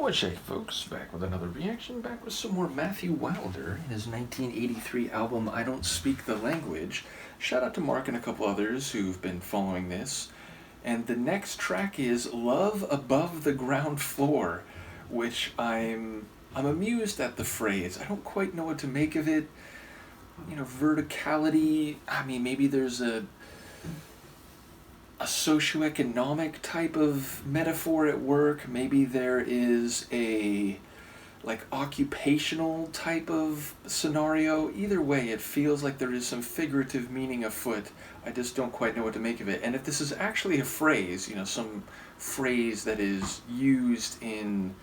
What's up, folks? Back with another reaction, back with some more Matthew Wilder in his 1983 album, I Don't Speak the Language. Shout out to Mark and a couple others who've been following this. And the next track is Love Above the Ground Floor, which I'm amused at the phrase. I don't quite know what to make of it. You know, verticality, I mean, maybe there's a socioeconomic type of metaphor at work. Maybe there is a occupational type of scenario. Either way, it feels like there is some figurative meaning afoot. I just don't quite know what to make of it. And if this is actually a phrase, you know, some phrase that is used in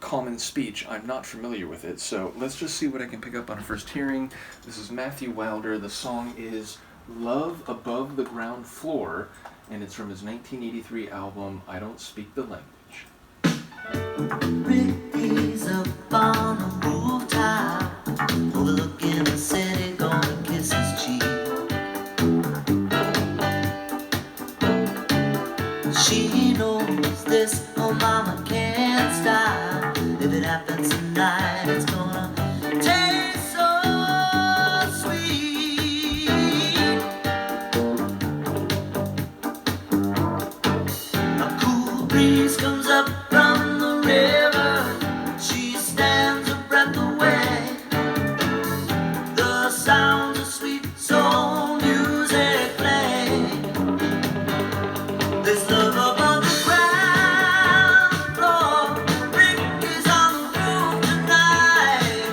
common speech, I'm not familiar with it. So let's just see what I can pick up on first hearing. This is Matthew Wilder. The song is Love Above the Ground Floor, and it's from his 1983 album, I Don't Speak the Language. Ricky's up on the rooftop, overlooking the city, gonna kiss his cheek. She knows this, oh mama can't stop. If it happens tonight, it's gonna taste so sweet. A cool breeze comes up from the river. She stands a breath away. The sounds of sweet soul music play. There's love above the ground floor. Ricky's on the roof tonight,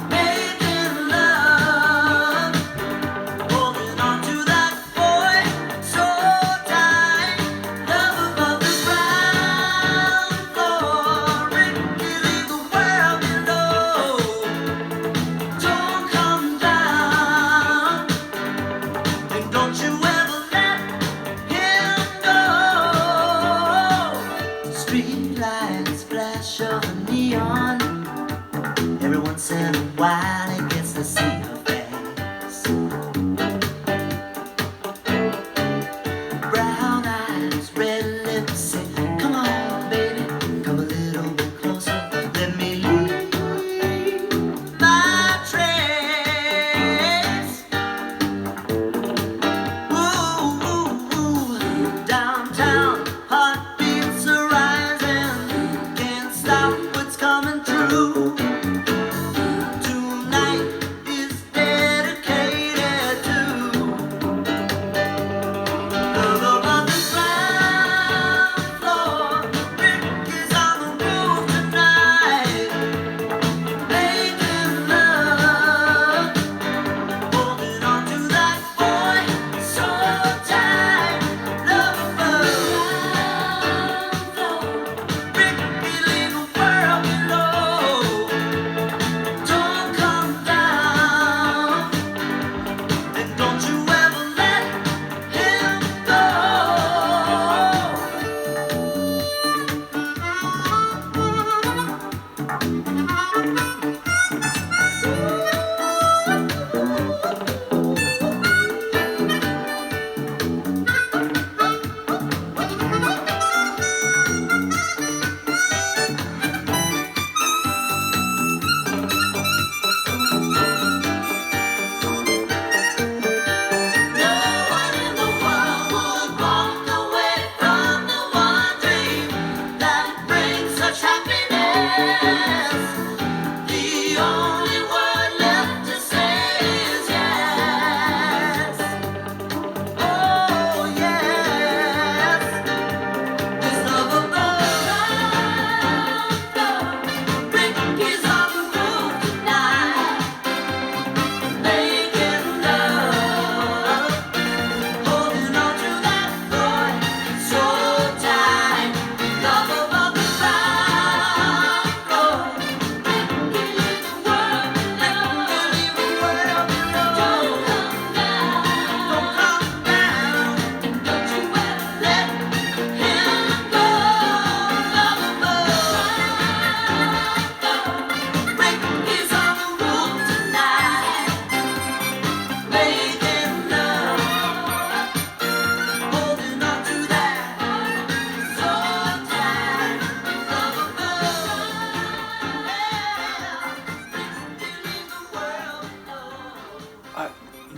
making love, holding on to that boy so tight. Love above the ground floor. Ricky, leave the world below. Don't come down, and don't you ever let him go. Street lights flash of neon. Every once in a while he gets to see her face. Brown eyes, red lips, say, come on, baby, come a little bit closer. Let me leave my trace. Ooh, downtown, heartbeats are rising. Can't stop what's coming true. Tonight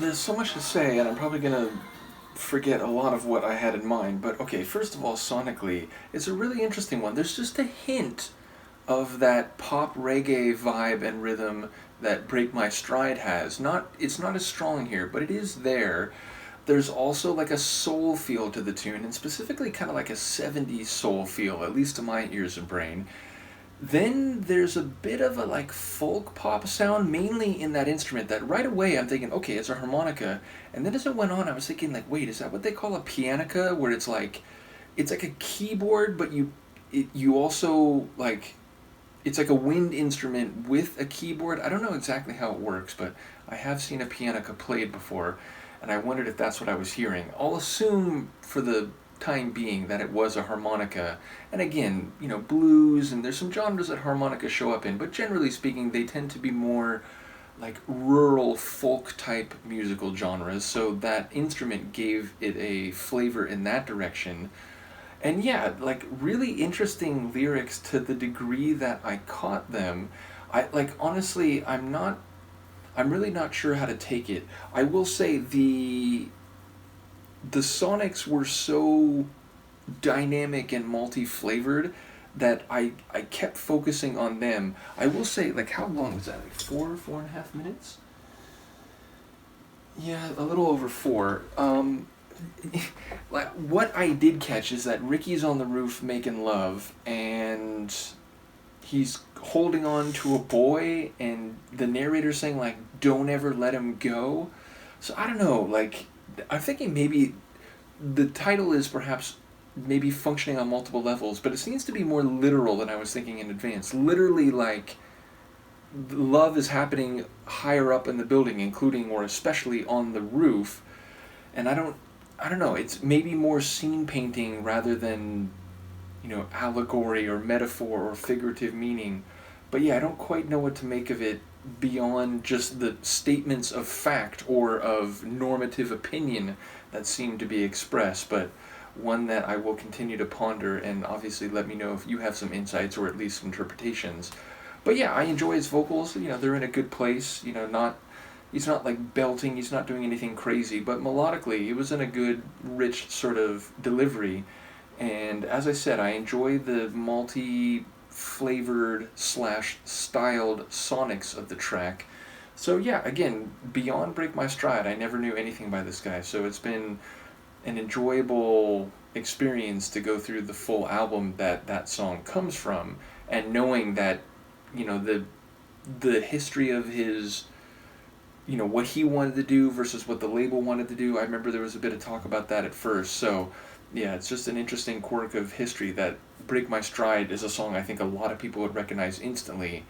there's so much to say, and I'm probably gonna forget a lot of what I had in mind. But okay, first of all, sonically, it's a really interesting one. There's just a hint of that pop reggae vibe and rhythm that Break My Stride has. It's not as strong here, but it is there. There's also like a soul feel to the tune, and specifically kind of like a 70s soul feel, at least to my ears and brain. Then there's a bit of a like folk pop sound, mainly in that instrument, that right away I'm thinking, okay, it's a harmonica. And then as it went on, I was thinking like, wait, is that what they call a pianica, where it's like a keyboard, but you also like, it's like a wind instrument with a keyboard. I don't know exactly how it works, but I have seen a pianica played before, and I wondered if that's what I was hearing. I'll assume for the time being that it was a harmonica. And again, blues, and there's some genres that harmonicas show up in, but generally speaking, they tend to be more like rural folk type musical genres, so that instrument gave it a flavor in that direction. And yeah, like really interesting lyrics to the degree that I caught them. I like honestly, I'm really not sure how to take it. I will say the sonics were so dynamic and multi-flavored that I kept focusing on them. I will say, like, how long was that? Like 4.5 minutes? Yeah, a little over 4. Like, what I did catch is that Ricky's on the roof making love, and he's holding on to a boy, and the narrator's saying, like, don't ever let him go. So I don't know, like, I'm thinking maybe the title is perhaps maybe functioning on multiple levels, but it seems to be more literal than I was thinking in advance. Literally, like, love is happening higher up in the building, including or especially on the roof, and I don't know, it's maybe more scene painting rather than, allegory or metaphor or figurative meaning. But yeah, I don't quite know what to make of it beyond just the statements of fact or of normative opinion that seem to be expressed, but one that I will continue to ponder, and obviously let me know if you have some insights or at least interpretations. But yeah, I enjoy his vocals. They're in a good place. He's not like belting, he's not doing anything crazy, but melodically it was in a good, rich sort of delivery. And as I said, I enjoy the multi-flavored / styled sonics of the track. So yeah, again, beyond Break My Stride, I never knew anything by this guy, so it's been an enjoyable experience to go through the full album that song comes from, and knowing that, the history of his, what he wanted to do versus what the label wanted to do. I remember there was a bit of talk about that at first, so yeah, it's just an interesting quirk of history that Break My Stride is a song I think a lot of people would recognize instantly,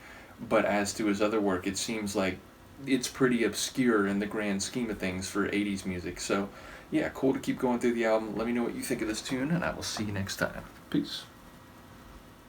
but as to his other work, it seems like it's pretty obscure in the grand scheme of things for 80s music. So yeah, cool to keep going through the album. Let me know what you think of this tune, and I will see you next time. Peace.